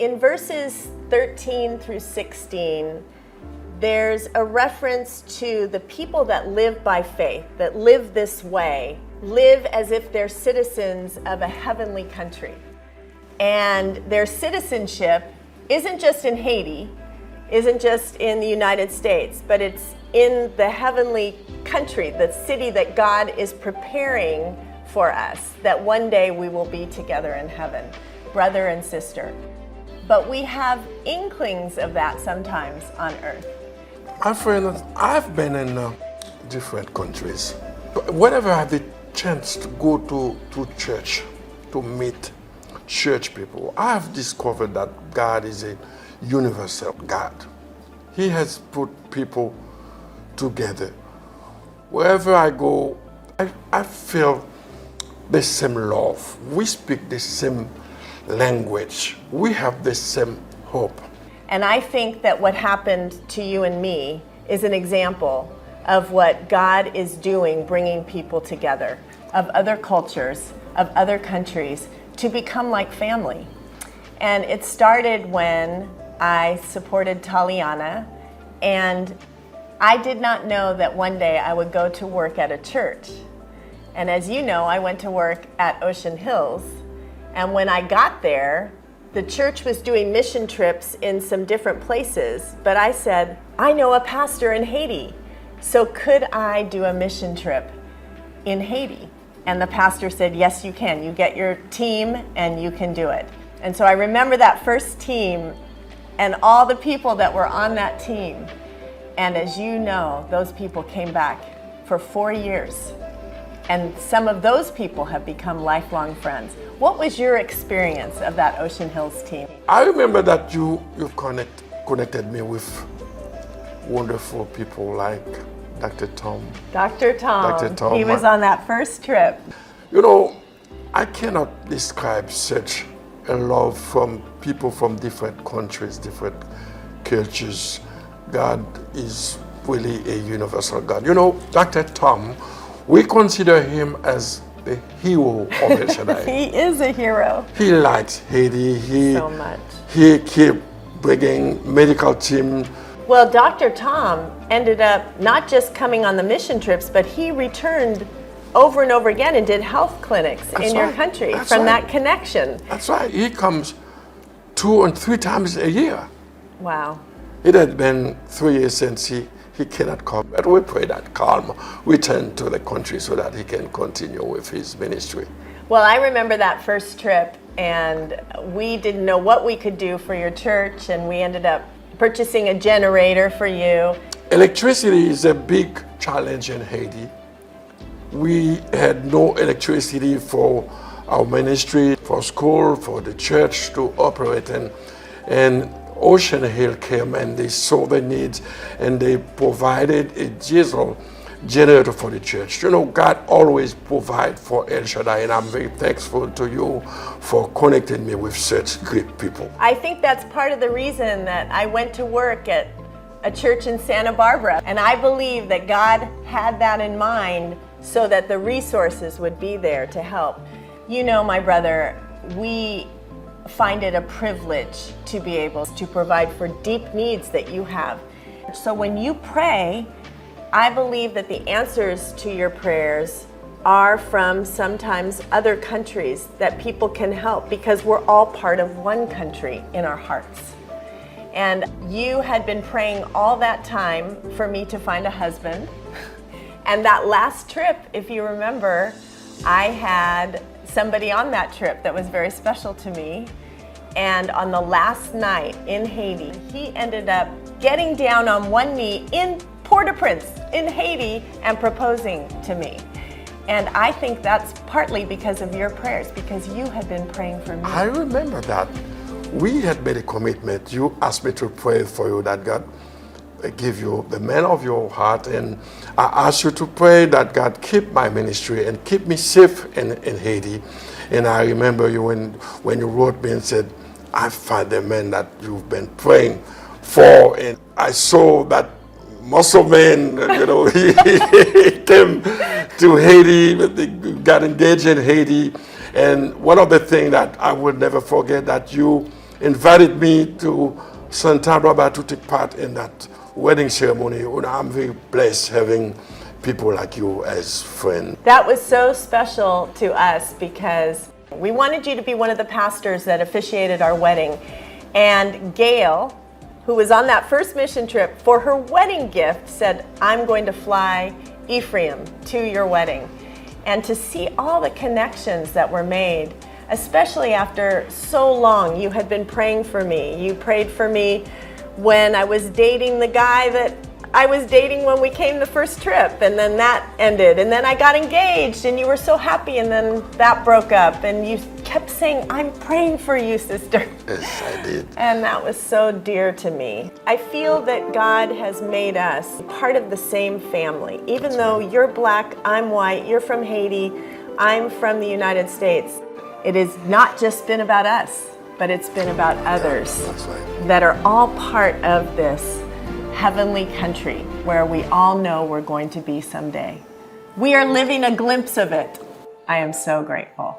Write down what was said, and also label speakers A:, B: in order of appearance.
A: In verses 13 through 16, there's a reference to the people that live by faith, that live this way, live as if they're citizens of a heavenly country. And their citizenship isn't just in Haiti, isn't just in the United States, but it's in the heavenly country, the city that God is preparing for us, that one day we will be together in heaven, brother and sister. But we have inklings of that sometimes on earth.
B: My friend, I've been in different countries. Whenever I have the chance to go to church, to meet church people, I have discovered that God is a universal God. He has put people together. Wherever I go, I feel the same love. We speak the same language. We have the same hope.
A: And I think that what happened to you and me is an example of what God is doing, bringing people together, of other cultures, of other countries, to become like family. And it started when I supported Taliana, and I did not know that one day I would go to work at a church. And as you know, I went to work at Ocean Hills, and when I got there, the church was doing mission trips in some different places, but I said, I know a pastor in Haiti, so could I do a mission trip in Haiti? And the pastor said, yes, you can. You get your team and you can do it. And so I remember that first team and all the people that were on that team. And as you know, those people came back for 4 years. And some of those people have become lifelong friends. What was your experience of that Ocean Hills team?
B: I remember that you connected me with wonderful people like Dr. Tom.
A: Dr. Tom.
B: Dr. Tom.
A: He was on that first trip.
B: You know, I cannot describe such a love from people from different countries, different cultures. God is really a universal God. You know, Dr. Tom, we consider him as the hero of El Shaddai.
A: He is a hero.
B: He likes Haiti.
A: So much.
B: He kept bringing medical team.
A: Well, Dr. Tom ended up not just coming on the mission trips, but he returned over and over again and did health clinics in your country from that connection.
B: That's right. He comes 2 and 3 times a year.
A: Wow.
B: It had been 3 years since he cannot come, but we pray that calm return to the country so that he can continue with his ministry.
A: Well, I remember that first trip, and we didn't know what we could do for your church, and we ended up purchasing a generator for you.
B: Electricity is a big challenge in Haiti. We had no electricity for our ministry, for school, for the church to operate, and Ocean Hill came and they saw the needs and they provided a diesel generator for the church. You know, God always provides for El Shaddai, and I'm very thankful to you for connecting me with such great people.
A: I think that's part of the reason that I went to work at a church in Santa Barbara, and I believe that God had that in mind so that the resources would be there to help. You know, my brother, we find it a privilege to be able to provide for deep needs that you have. So when you pray, I believe that the answers to your prayers are from sometimes other countries that people can help, because we're all part of one country in our hearts. And you had been praying all that time for me to find a husband. And that last trip, if you remember, I had somebody on that trip that was very special to me. And on the last night in Haiti, he ended up getting down on one knee in Port-au-Prince in Haiti and proposing to me. And I think that's partly because of your prayers, because you had been praying for me.
B: I remember that. We had made a commitment. You asked me to pray for you that God give you the man of your heart, and I asked you to pray that God keep my ministry and keep me safe in Haiti. And I remember you when you wrote me and said, I find the man that you've been praying for, and I saw that muscle man, you know, he came to Haiti, got engaged in Haiti. And one of the things that I will never forget, that you invited me to Santa Barbara to take part in that wedding ceremony. I'm very blessed having people like you as friends.
A: That was so special to us because we wanted you to be one of the pastors that officiated our wedding. And Gail, who was on that first mission trip, for her wedding gift said, I'm going to fly Ephraim to your wedding. And to see all the connections that were made, especially after so long, you had been praying for me. You prayed for me when I was dating the guy that I was dating when we came the first trip, and then that ended, and then I got engaged, and you were so happy, and then that broke up, and you kept saying, I'm praying for you, sister.
B: Yes, I did.
A: And that was so dear to me. I feel that God has made us part of the same family. Even though you're black, I'm white, you're from Haiti, I'm from the United States. It has not just been about us, but it's been about others
B: That's right.
A: that are all part of this heavenly country where we all know we're going to be someday. We are living a glimpse of it. I am so grateful.